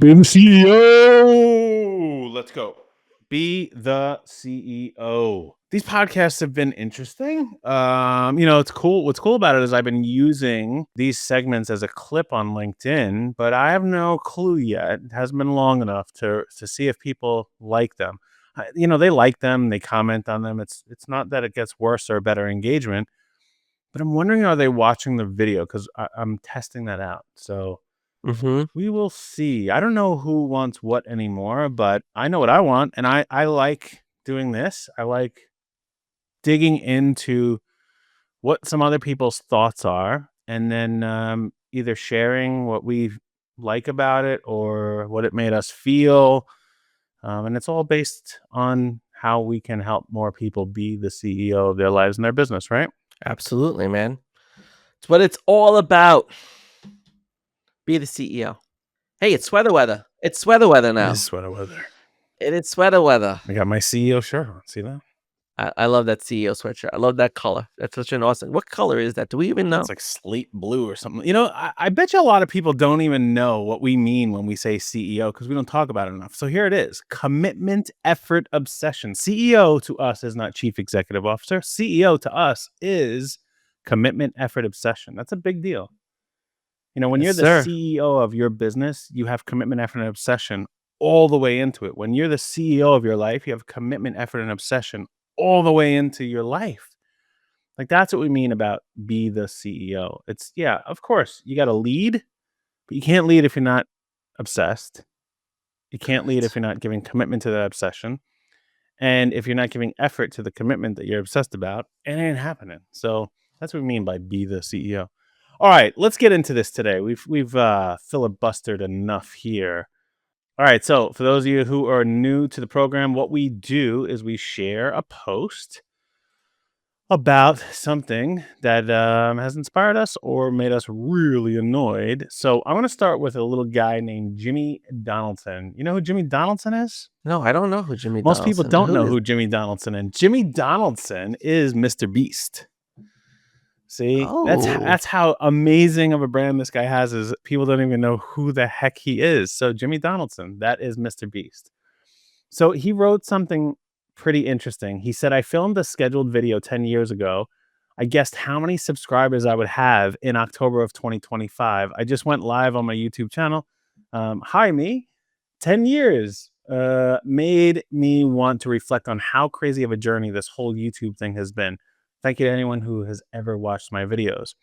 Be the CEO. Let's go. Be the CEO. These podcasts have been interesting. It's cool. What's cool about it is I've been using these segments as a clip on LinkedIn, but I have no clue yet. It hasn't been long enough to see if people like them. They like them. They comment on them. It's not that it gets worse or better engagement, but I'm wondering, are they watching the video? Because I'm testing that out. So Mm-hmm. we will see. I don't know who wants what anymore, but I know what I want. And I like doing this. I like digging into what some other people's thoughts are and then either sharing what we like about it or what it made us feel. And it's all based on how we can help more people be the CEO of their lives and their business, right? Absolutely, man. It's what it's all about. Be the CEO. Hey, it's sweater weather. It's sweater weather It now. is sweater weather. It is sweater weather. I got my CEO shirt on. See that? I love that CEO sweatshirt. I love that color. That's such an awesome. What color is that? Do we even know? It's like slate blue or something. I bet you a lot of people don't even know what we mean when we say CEO because we don't talk about it enough. So here it is: commitment, effort, obsession. CEO to us is not chief executive officer. CEO to us is commitment, effort, obsession. That's a big deal. When Yes, you're the sir. CEO of your business, you have commitment, effort, and obsession all the way into it. When you're the CEO of your life, you have commitment, effort, and obsession all the way into your life. Like, that's what we mean about be the CEO. It's, yeah, of course, you got to lead, but you can't lead if you're not obsessed. You can't lead if Correct. you're not giving commitment to that obsession. And if you're not giving effort to the commitment that you're obsessed about, it ain't happening. So that's what we mean by be the CEO. All right, let's get into this today. We've filibustered enough here. All right, so for those of you who are new to the program, what we do is we share a post about something that has inspired us or made us really annoyed. So I'm going to start with a little guy named Jimmy Donaldson. You know who Jimmy Donaldson is? No, I don't know who Jimmy Most people Donaldson. don't Who know is? who Jimmy Donaldson is. Jimmy Donaldson is Mr. Beast. See, Oh, that's how amazing of a brand this guy has. Is people don't even know who the heck he is. So Jimmy Donaldson, that is Mr. Beast. So he wrote something pretty interesting. He said, I filmed a scheduled video 10 years ago. I guessed how many subscribers I would have in October of 2025. I just went live on my YouTube channel. Hi, me. 10 years made me want to reflect on how crazy of a journey this whole YouTube thing has been. Thank you to anyone who has ever watched my videos.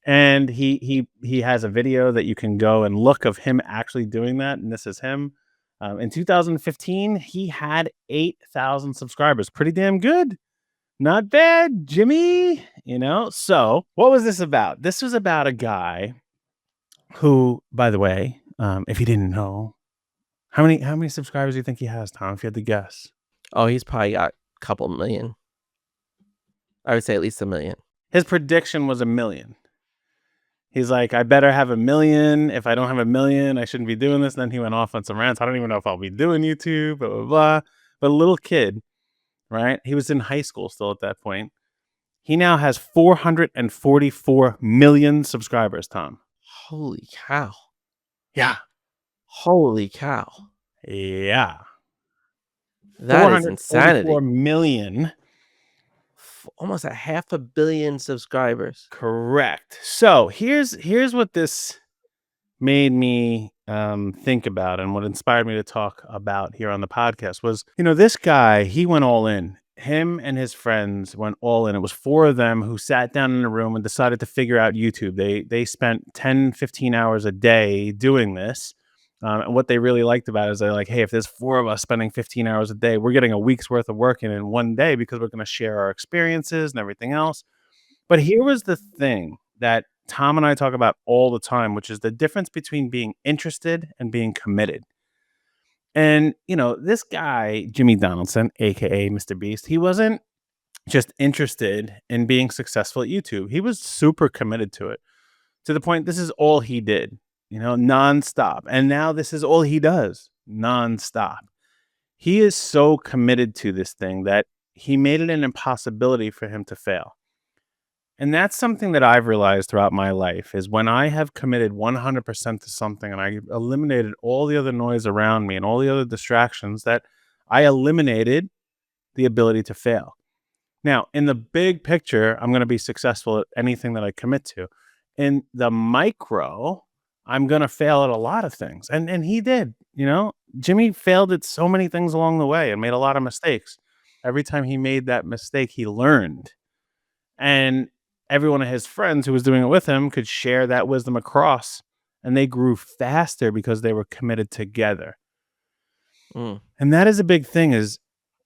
And he has a video that you can go and look of him actually doing that. And this is him. In 2015, he had 8,000 subscribers. Pretty damn good. Not bad, Jimmy. So what was this about? This was about a guy who, by the way, if you didn't know, how many subscribers do you think he has, Tom? If you had to guess, oh, he's probably got a couple million. I would say at least 1 million. his prediction was 1 million. He's like, I better have 1 million. If I don't have 1 million, I shouldn't be doing this. Then he went off on some rants. I don't even know if I'll be doing YouTube, blah, blah, blah. But a little kid, right? He was in high school still at that point. He now has 444 million subscribers, Tom. Holy cow! Yeah. Holy cow! Yeah. That is 444 insanity. million. Almost a 500 million subscribers. Correct. So here's what this made me think about, and what inspired me to talk about here on the podcast was, this guy, he went all in. Him and his friends went all in. It was 4 of them who sat down in a room and decided to figure out YouTube. They spent 10, 15 hours a day doing this. And what they really liked about it is they're like, hey, if there's 4 of us spending 15 hours a day, we're getting a week's worth of work in one day because we're going to share our experiences and everything else. But here was the thing that Tom and I talk about all the time, which is the difference between being interested and being committed. And, this guy, Jimmy Donaldson, aka Mr. Beast, he wasn't just interested in being successful at YouTube. He was super committed to it, to the point this is all he did, nonstop. And now this is all he does, nonstop. He is so committed to this thing that he made it an impossibility for him to fail. And that's something that I've realized throughout my life is when I have committed 100% to something and I eliminated all the other noise around me and all the other distractions, that I eliminated the ability to fail. Now, in the big picture, I'm going to be successful at anything that I commit to. In the micro, I'm going to fail at a lot of things. And he did, you know. Jimmy failed at so many things along the way and made a lot of mistakes. Every time he made that mistake, he learned. And every one of his friends who was doing it with him could share that wisdom across, and they grew faster because they were committed together. Mm. And that is a big thing is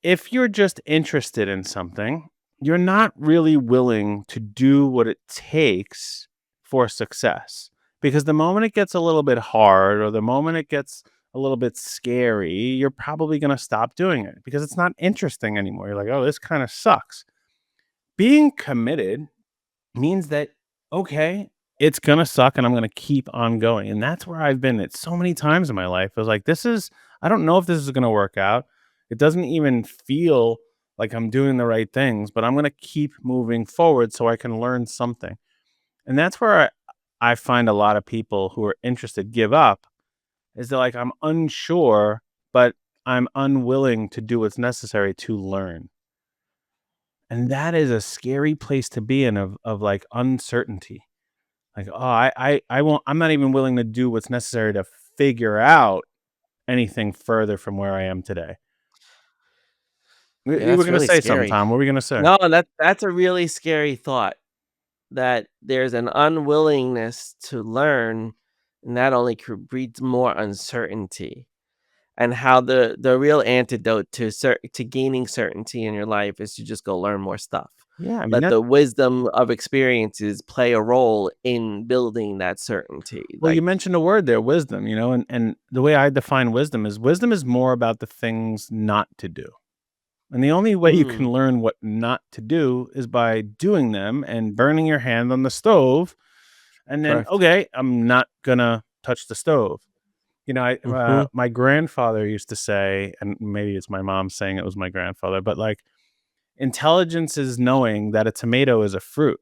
if you're just interested in something, you're not really willing to do what it takes for success. Because the moment it gets a little bit hard or the moment it gets a little bit scary, you're probably going to stop doing it because it's not interesting anymore. You're like, oh, this kind of sucks. Being committed means that, okay, it's gonna suck and I'm gonna keep on going. And that's where I've been at so many times in my life. I was like, I don't know if this is gonna work out. It doesn't even feel like I'm doing the right things, but I'm gonna keep moving forward so I can learn something. And that's where I find a lot of people who are interested give up is they're like, I'm unsure, but I'm unwilling to do what's necessary to learn. And that is a scary place to be in of like uncertainty. Like, oh, I won't. I'm not even willing to do what's necessary to figure out anything further from where I am today. Yeah, You were that's gonna really say something, scary. Tom. What were we gonna say? No, that's a really scary thought, that there's an unwillingness to learn, and that only breeds more uncertainty. And how the real antidote to to gaining certainty in your life is to just go learn more stuff. Yeah, I mean Let that. the wisdom of experiences play a role in building that certainty. Well, you Like, mentioned a word there, wisdom. You know, and the way I define wisdom is more about the things not to do. And the only way you mm, can learn what not to do is by doing them and burning your hand on the stove. And then, correct. okay, I'm not gonna touch the stove. You know, Mhm. my grandfather used to say, and maybe it's my mom saying it was my grandfather, but like intelligence is knowing that a tomato is a fruit.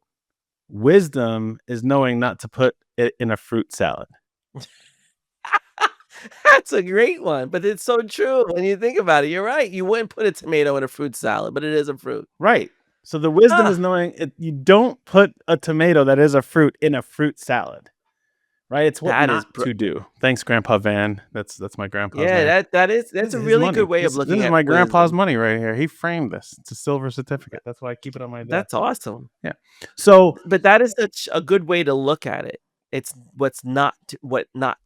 Wisdom is knowing not to put it in a fruit salad. That's a great one, but it's so true when you think about it. You're right. You wouldn't put a tomato in a fruit salad, but it is a fruit. Right. So the wisdom is Ah, knowing you don't put a tomato that is a fruit in a fruit salad. Right? It's what that is not to do. Thanks, Grandpa Van. That's my grandpa's yeah, name. that's This a is his really good money. way of This looking is at my grandpa's wisdom. money right here. He framed this. It's a silver certificate. That's why I keep it on my desk. That's awesome. Yeah. So But that is such a good way to look at it. It's what not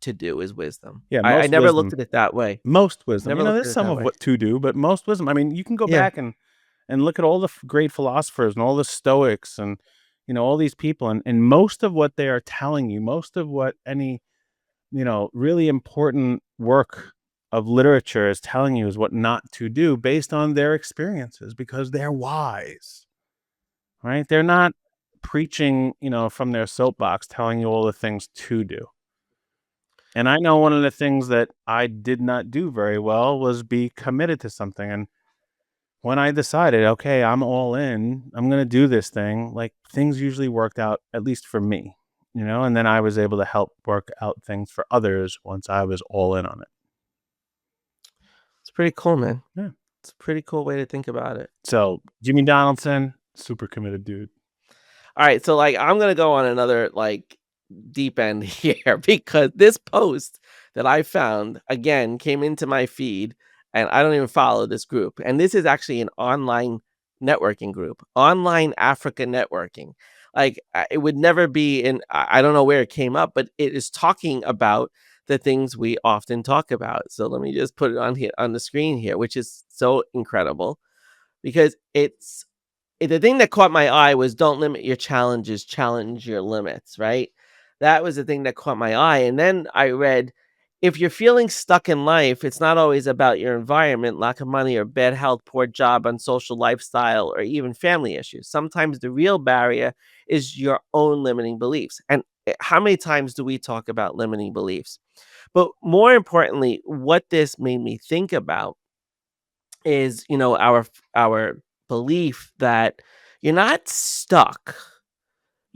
to do is wisdom. yeah, I never looked at it that way. most wisdom. Never You know, looked there's at it some that of way. what to do, but most wisdom. I mean, you can go Yeah. back and look at all the great philosophers and all the Stoics and all these people and most of what they are telling you, most of what any really important work of literature is telling you is what not to do based on their experiences because they're wise, right? They're not preaching, from their soapbox telling you all the things to do. And I know one of the things that I did not do very well was be committed to something. And when I decided, okay, I'm all in, I'm going to do this thing, like things usually worked out, at least for me, and then I was able to help work out things for others once I was all in on it. It's pretty cool, man. Yeah. It's a pretty cool way to think about it. So Jimmy Donaldson, super committed dude. Alright, so, like, I'm gonna go on another, like, deep end here because this post that I found, again, came into my feed, and I don't even follow this group, and this is actually an online networking group, Online Africa Networking. Like, it would never be in I don't know where it came up, but it is talking about the things we often talk about. So let me just put it on here on the screen here, which is so incredible because the thing that caught my eye was don't limit your challenges, challenge your limits, right? That was the thing that caught my eye. And then I read, if you're feeling stuck in life, it's not always about your environment, lack of money, or bad health, poor job, unsocial lifestyle, or even family issues. Sometimes the real barrier is your own limiting beliefs. And how many times do we talk about limiting beliefs? But more importantly, what this made me think about is, our belief that you're not stuck.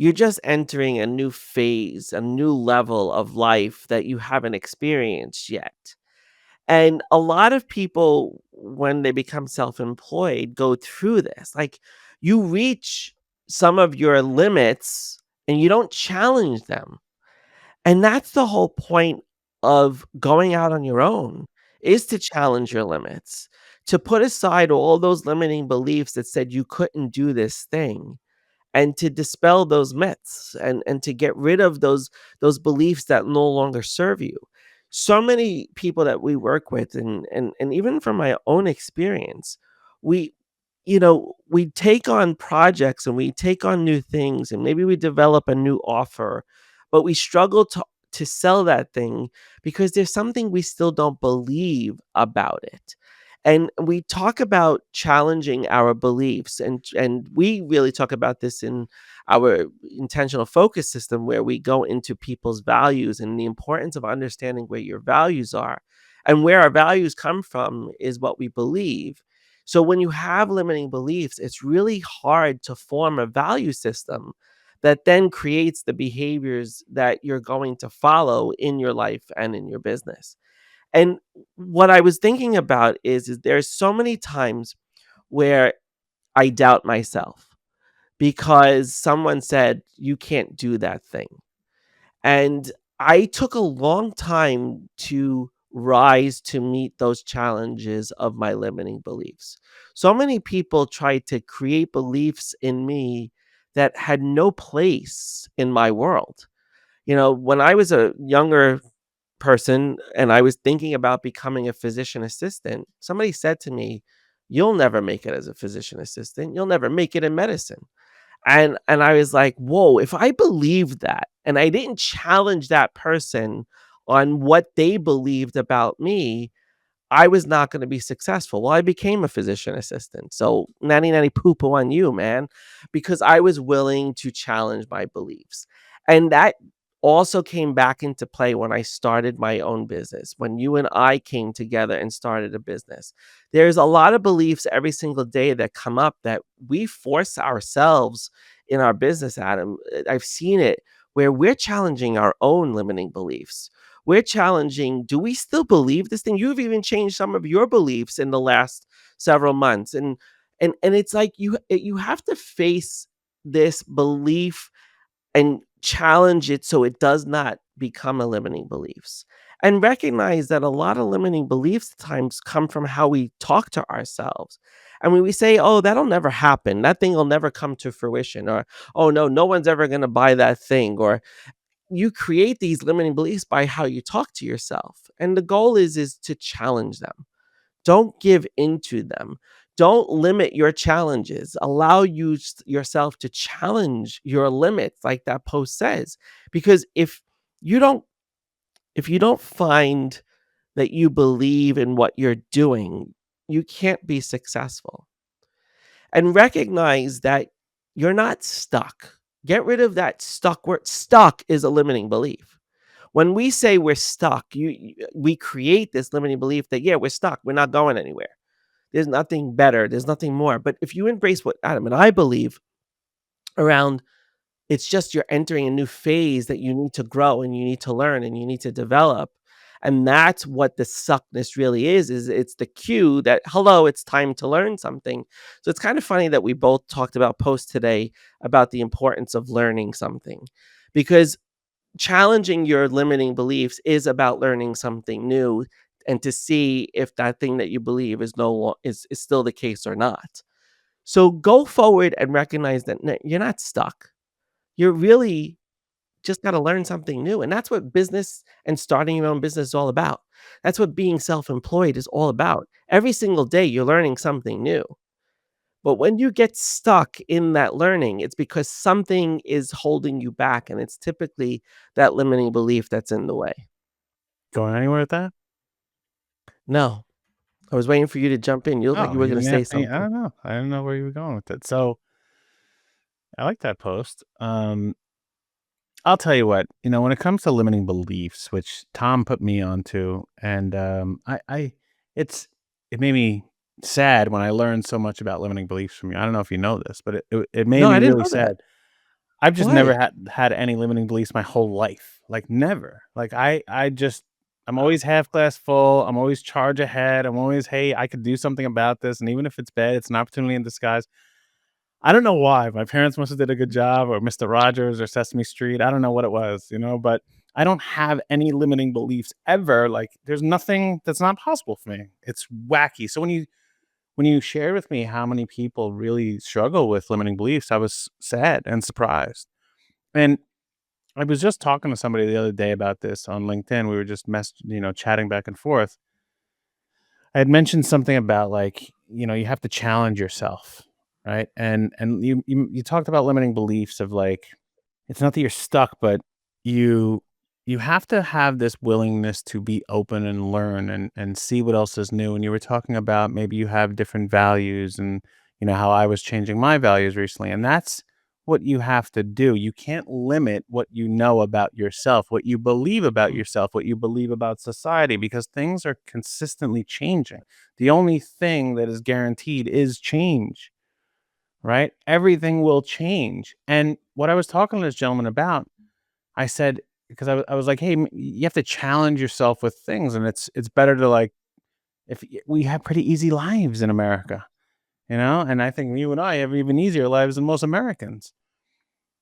You're just entering a new phase, a new level of life that you haven't experienced yet. And a lot of people, when they become self-employed, go through this. Like, you reach some of your limits and you don't challenge them. And that's the whole point of going out on your own, is to challenge your limits, to put aside all those limiting beliefs that said you couldn't do this thing, and to dispel those myths, and to get rid of those beliefs that no longer serve you. So many people that we work with, and even from my own experience, we we take on projects and we take on new things, and maybe we develop a new offer, but we struggle to sell that thing because there's something we still don't believe about it. And we talk about challenging our beliefs, and we really talk about this in our intentional focus system, where we go into people's values and the importance of understanding where your values are. And where our values come from is what we believe. So when you have limiting beliefs, it's really hard to form a value system that then creates the behaviors that you're going to follow in your life and in your business. And what I was thinking about is there's so many times where I doubt myself because someone said, "You can't do that thing." And I took a long time to rise to meet those challenges of my limiting beliefs. So many people tried to create beliefs in me that had no place in my world. When I was a younger person and I was thinking about becoming a physician assistant, somebody said to me, "You'll never make it as a physician assistant. You'll never make it in medicine." And I was like, "Whoa, if I believed that and I didn't challenge that person on what they believed about me, I was not gonna be successful." Well, I became a physician assistant, so nanny nanny poo poo on you, man, because I was willing to challenge my beliefs. And that also came back into play when I started my own business, when you and I came together and started a business. There's a lot of beliefs every single day that come up that we force ourselves in our business, Adam. I've seen it where we're challenging our own limiting beliefs. We're challenging, do we still believe this thing? You've even changed some of your beliefs in the last several months. And it's like you have to face this belief and challenge it so it does not become a limiting beliefs. And recognize that a lot of limiting beliefs at times come from how we talk to ourselves. And when we say, "Oh, that'll never happen. That thing will never come to fruition," or, "Oh no, no one's ever going to buy that thing," or you create these limiting beliefs by how you talk to yourself. And the goal is to challenge them. Don't give into them. Don't limit your challenges. Allow yourself to challenge your limits, like that post says. Because you don't if you don't find that you believe in what you're doing, you can't be successful. And recognize that you're not stuck. Get rid of that stuck word. Stuck is a limiting belief. When we say we're stuck, we create this limiting belief that, yeah, we're stuck. We're not going anywhere. There's nothing better. There's nothing more. But if you embrace what Adam and I believe around, it's just you're entering a new phase that you need to grow and you need to learn and you need to develop. And that's what the suckness really is it's the cue that, hello, it's time to learn something. So it's kind of funny that we both talked about posts today about the importance of learning something, because challenging your limiting beliefs is about learning something new and to see if that thing that you believe is is still the case or not. So go forward and recognize that you're not stuck. You're really just got to learn something new. And that's what business and starting your own business is all about. That's what being self-employed is all about. Every single day you're learning something new. But when you get stuck in that learning, it's because something is holding you back, and it's typically that limiting belief that's in the way. Going anywhere with that? No, I was waiting for you to jump in. You look like Oh, you were you gonna didn't have say any. I something. don't know. I don't know where you were going with it. So I like that post. I'll tell you what, when it comes to limiting beliefs, which Tom put me onto, and it made me sad when I learned so much about limiting beliefs from you. I don't know if you know this, but it made No, me I didn't really know that. sad. I've just never What? had any limiting beliefs my whole life, like, never. Like, I'm always half glass full, I'm always charge ahead, I'm always, "Hey, I could do something about this, and even if it's bad, it's an opportunity in disguise." I don't know why, my parents must have did a good job, or Mister Rogers or Sesame Street, I don't know what it was, but I don't have any limiting beliefs ever, like, there's nothing that's not possible for me. It's wacky. So when you shared with me how many people really struggle with limiting beliefs, I was sad and surprised. And I was just talking to somebody the other day about this on LinkedIn. We were just chatting back and forth. I had mentioned something about, like, you have to challenge yourself, right? And you talked about limiting beliefs of, like, it's not that you're stuck, but you you have to have this willingness to be open and learn and see what else is new. And you were talking about maybe you have different values, and how I was changing my values recently. And that's what you have to do. You can't limit what you know about yourself, what you believe about Mm, yourself, what you believe about society, because things are consistently changing. The only thing that is guaranteed is change, right? Everything will change. And what I was talking to this gentleman about, I said, because I was like, hey, you have to challenge yourself with things, and it's better to, like, we have pretty easy lives in America, and I think you and I have even easier lives than most Americans.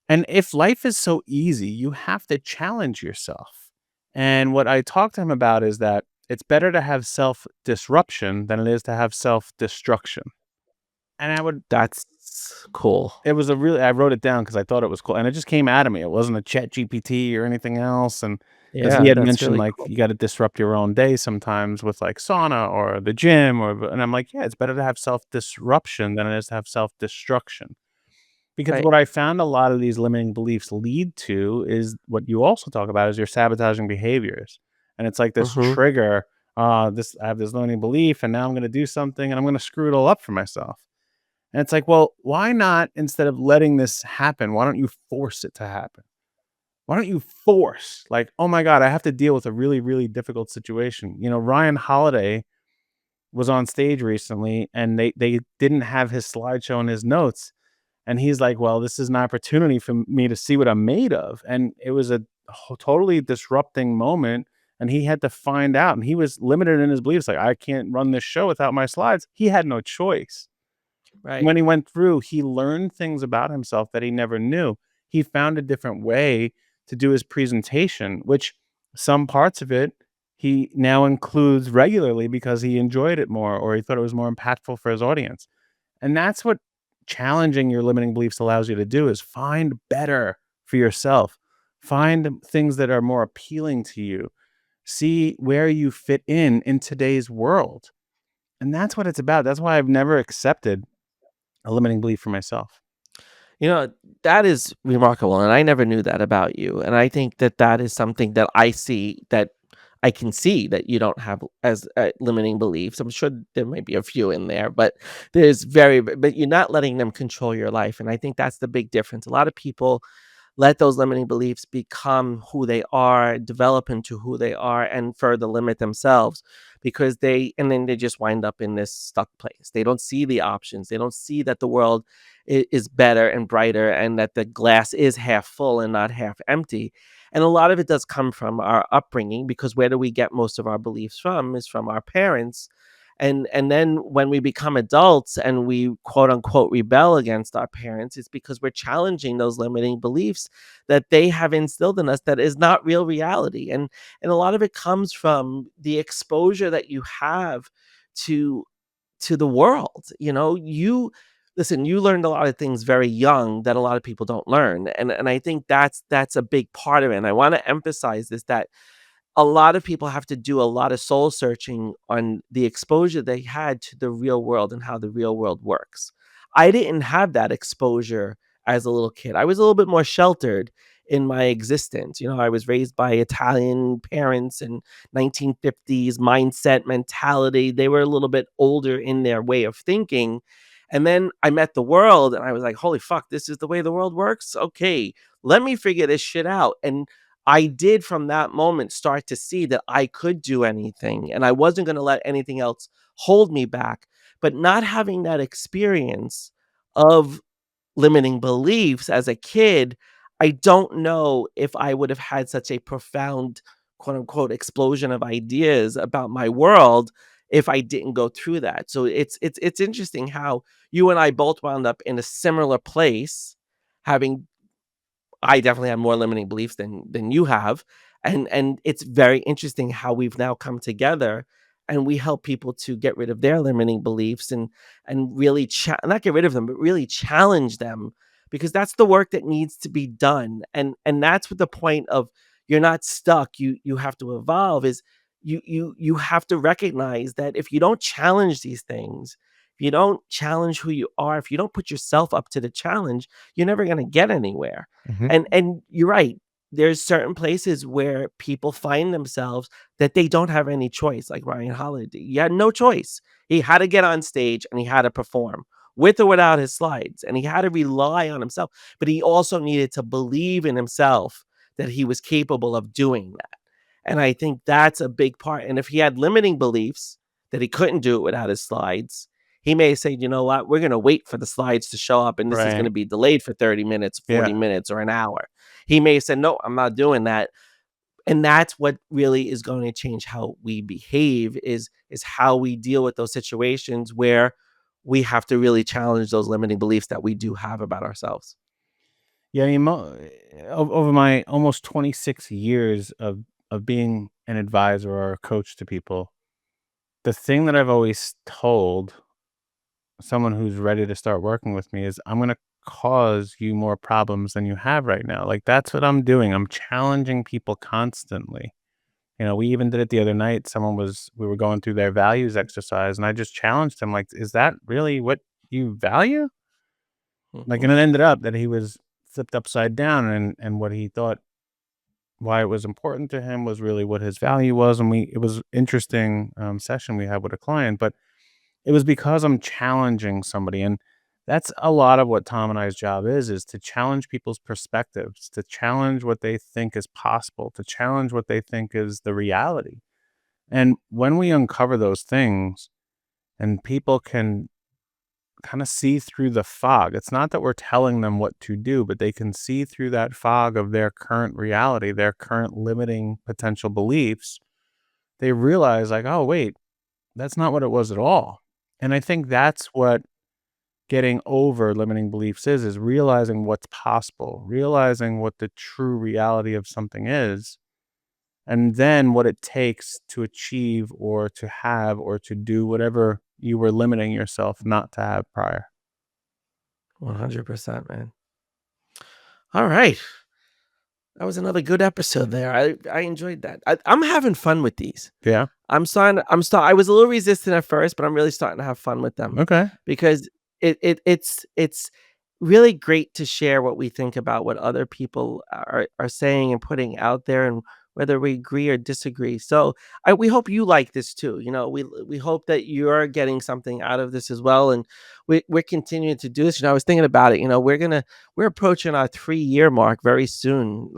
And if life is so easy, you have to challenge yourself. And what I talked to him about is that it's better to have self disruption than it is to have self destruction. And that's cool. it was a really, I wrote it down because I thought it was cool, and it just came out of me. It wasn't a Chat GPT or anything else. And because he Yeah, had that's mentioned, really like, cool. you got to disrupt your own day sometimes with, like, sauna or the gym, and I'm like, yeah, it's better to have self disruption than it is to have self destruction. Because Right. what I found a lot of these limiting beliefs lead to is what you also talk about, is your sabotaging behaviors. And it's like this Mhm. trigger, I have this limiting belief, and now I'm gonna do something, and I'm gonna screw it all up for myself. And it's like, well, why not, instead of letting this happen, why don't you force it to happen? Why don't you force, like, oh my God, I have to deal with a really, really difficult situation. Ryan Holiday was on stage recently, and they didn't have his slideshow and his notes, and he's like, "Well, this is an opportunity for me to see what I'm made of." And it was a totally disrupting moment, and he had to find out, and he was limited in his beliefs, like, "I can't run this show without my slides." He had no choice. Right. When he went through, he learned things about himself that he never knew. He found a different way to do his presentation, which some parts of it he now includes regularly because he enjoyed it more, or he thought it was more impactful for his audience. And that's what challenging your limiting beliefs allows you to do, is find better for yourself. Find things that are more appealing to you. See where you fit in today's world. And that's what it's about. That's why I've never accepted a limiting belief for myself. You know, that is remarkable, and I never knew that about you, and I think that that is something that I can see that you don't have as, limiting beliefs. I'm sure there might be a few in there, but but you're not letting them control your life, and I think that's the big difference. A lot of people let those limiting beliefs become who they are, develop into who they are, and further limit themselves because and then they just wind up in this stuck place. They don't see the options. They don't see that the world is better and brighter and that the glass is half full and not half empty. And a lot of it does come from our upbringing because where do we get most of our beliefs from is from our parents, and then when we become adults and we quote unquote rebel against our parents, it's because we're challenging those limiting beliefs that they have instilled in us that is not real reality. And a lot of it comes from the exposure that you have to the world. You listen, you learned a lot of things very young that a lot of people don't learn. And I think that's a big part of it. And I want to emphasize this, that a lot of people have to do a lot of soul searching on the exposure they had to the real world and how the real world works. I didn't have that exposure as a little kid. I was a little bit more sheltered in my existence. I was raised by Italian parents and 1950s mindset mentality. They were a little bit older in their way of thinking. And then I met the world and I was like, holy fuck, this is the way the world works. Okay, let me figure this shit out. And I did from that moment start to see that I could do anything and I wasn't going to let anything else hold me back. But not having that experience of limiting beliefs as a kid, I don't know if I would have had such a profound, quote unquote, explosion of ideas about my world if I didn't go through that. So it's interesting how you and I both wound up in a similar place, having I definitely have more limiting beliefs than you have, and it's very interesting how we've now come together and we help people to get rid of their limiting beliefs and really not get rid of them, but really challenge them because that's the work that needs to be done. And that's what the point of you're not stuck, you have to evolve is you have to recognize that if you don't challenge these things, if you don't challenge who you are, if you don't put yourself up to the challenge, you're never going to get anywhere. Mhm. And you're right. There's certain places where people find themselves that they don't have any choice, like Ryan Holiday. He had no choice. He had to get on stage and he had to perform with or without his slides, and he had to rely on himself. But he also needed to believe in himself that he was capable of doing that. And I think that's a big part. And if he had limiting beliefs that he couldn't do it without his slides, he may say, you know what, we're going to wait for the slides to show up and this is going Right. to be delayed for 30 minutes, 40 Yeah. minutes, or an hour. He may say, no, I'm not doing that. And that's what really is going to change how we behave is how we deal with those situations where we have to really challenge those limiting beliefs that we do have about ourselves. Yeah, I mean, over my almost 26 years of being an advisor or a coach to people, the thing that I've always told someone who's ready to start working with me is I'm going to cause you more problems than you have right now. Like that's what I'm doing. I'm challenging people constantly. We even did it the other night. We were going through their values exercise and I just challenged him like, is that really what you value? Like, Mhm. and it ended up that he was flipped upside down and what he thought why it was important to him was really what his value was. And it was interesting session we had with a client, but it was because I'm challenging somebody. And that's a lot of what Tom and I's job is to challenge people's perspectives, to challenge what they think is possible, to challenge what they think is the reality. And when we uncover those things and people can kind of see through the fog, it's not that we're telling them what to do, but they can see through that fog of their current reality, their current limiting potential beliefs. They realize, like, oh, wait, that's not what it was at all. And I think that's what getting over limiting beliefs is realizing what's possible, realizing what the true reality of something is, and then what it takes to achieve or to have or to do whatever you were limiting yourself not to have prior. 100%, man. All right. That was another good episode there. I enjoyed that. I'm having fun with these. Yeah. I was a little resistant at first, but I'm really starting to have fun with them Okay. because it's really great to share what we think about what other people are saying and putting out there and whether we agree or disagree. So we hope you like this too. We hope that you're getting something out of this as well. And we're continuing to do this. I was thinking about it. We're approaching our 3-year mark very soon.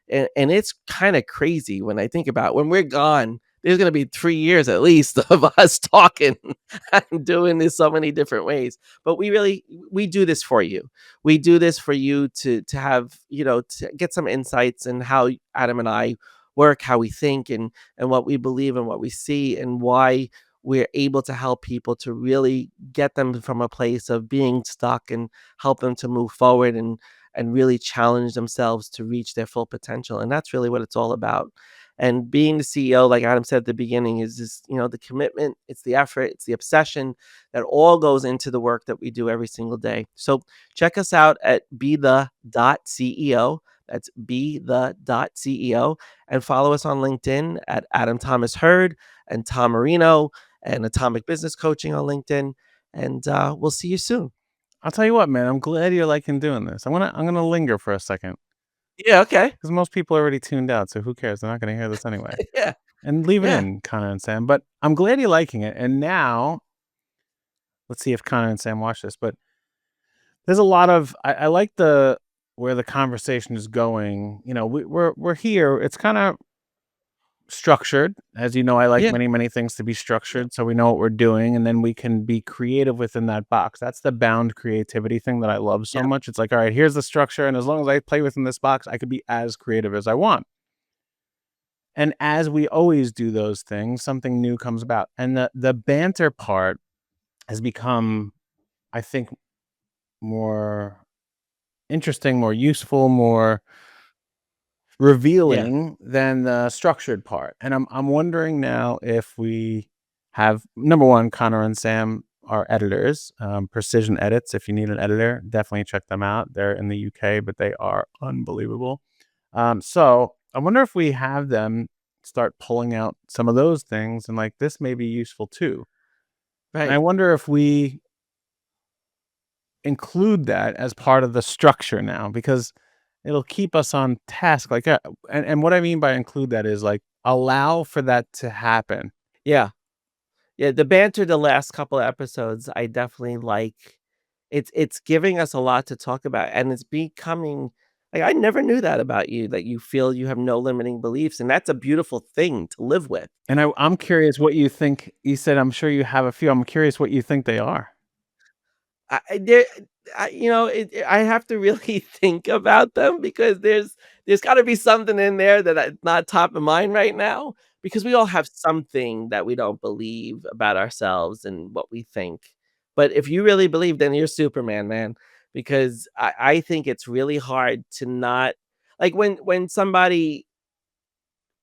And it's kind of crazy when I think about when we're gone, there's going to be 3 years at least of us talking and doing this so many different ways. But we do this for you. We do this for you to have, to get some insights in how Adam and I work, how we think, and what we believe and what we see, and why we're able to help people to really get them from a place of being stuck and help them to move forward and really challenge themselves to reach their full potential. And that's really what it's all about. And being the CEO, like Adam said at the beginning, is just, the commitment, it's the effort, it's the obsession that all goes into the work that we do every single day. So check us out at be the CEO. That's be the CEO. And follow us on LinkedIn at Adam Thomas Hurd and Tom Marino and Atomic Business Coaching on LinkedIn. And we'll see you soon. I'll tell you what, man, I'm glad you're liking doing this. I'm gonna linger for a second Yeah. Okay. because most people are already tuned out, so who cares? They're not gonna hear this anyway. Yeah. And leave it Yeah. in, Connor and Sam. But I'm glad you're liking it. And now let's see if Connor and Sam watch this. But there's a lot of I like the where the conversation is going. We're here. It's kind of structured. As you know, I like Yeah, many things to be yeah, structured so we know what we're doing and then we can be creative within that box. That's the bound creativity thing that I love so yeah, much. It's like, all right, here's the structure. And as long as I play within this box, I could be as creative as I want. And as we always do those things, something new comes about. And the banter part has become, I think, more interesting, more useful, more yeah, revealing than the structured part. And I'm wondering now if we have number one, Connor and Sam are editors, Precision Edits. If you need an editor, definitely check them out. They're in the UK, but they are unbelievable. So I wonder if we have them start pulling out some of those things and like this may be useful too. And I right. wonder if we include that as part of the structure now because it'll keep us on task like and what I mean by include that is like allow for that to happen. Yeah. Yeah, the banter the last couple of episodes, I definitely like. It's giving us a lot to talk about, and it's becoming like, I never knew that about you, that you feel you have no limiting beliefs, and that's a beautiful thing to live with. And I'm curious what you think. You said I'm sure you have a few. I'm curious what you think they are. I there I have to really think about them because there's gotta be something in there that not top of mind right now, because we all have something that we don't believe about ourselves and what we think. But if you really believe, then you're Superman, man, because I think it's really hard to not like, when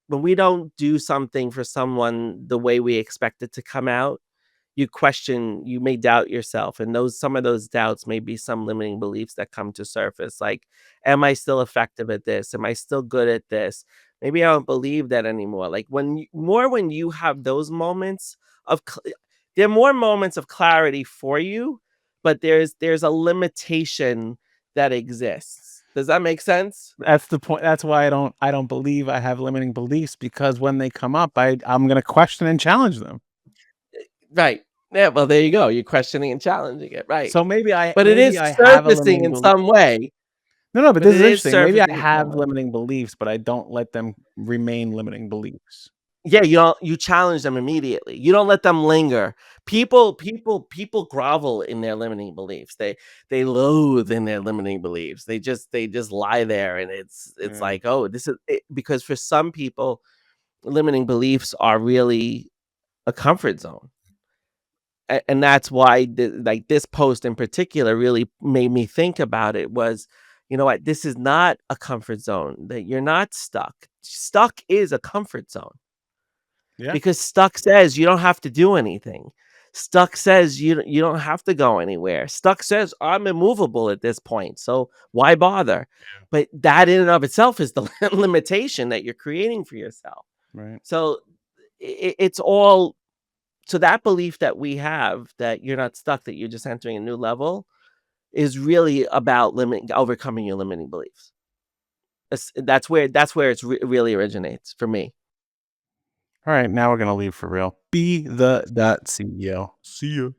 we don't do something for someone the way we expect it to come out, you may doubt yourself, and those some of those doubts may be some limiting beliefs that come to surface, like, am I still effective at this? Am I still good at this? Maybe I don't believe that anymore. Like, when you have those moments of there are more moments of clarity for you, but there's a limitation that exists. Does that make sense? That's the point. That's why I don't believe I have limiting beliefs because when they come up, I'm gonna question and challenge them. Right. Yeah, well, there you go. You're questioning and challenging it, right. So maybe I But it maybe is I have a surfacing limiting in belief. some way. No, no, but But this it is is interesting. Maybe I surfacing in some have way. limiting beliefs, but I don't let them remain limiting beliefs. Yeah, you challenge them immediately. You don't let them linger. People grovel in their limiting beliefs. They loathe in their limiting beliefs. They just lie there, and it's Yeah. like, "Oh, this is it," because for some people, limiting beliefs are really a comfort zone. And that's why like this post in particular really made me think about it was, you know what, this is not a comfort zone, that you're not stuck. Stuck is a comfort zone Yeah. because stuck says you don't have to do anything. Stuck says you don't have to go anywhere. Stuck says I'm immovable at this point, so why bother? But that in and of itself is the limitation that you're creating for yourself. Right. So it's all, so that belief that we have that you're not stuck, that you're just entering a new level, is really about overcoming your limiting beliefs. That's where it's really originates for me. All right, now we're gonna leave for real. Be the CEO. See ya.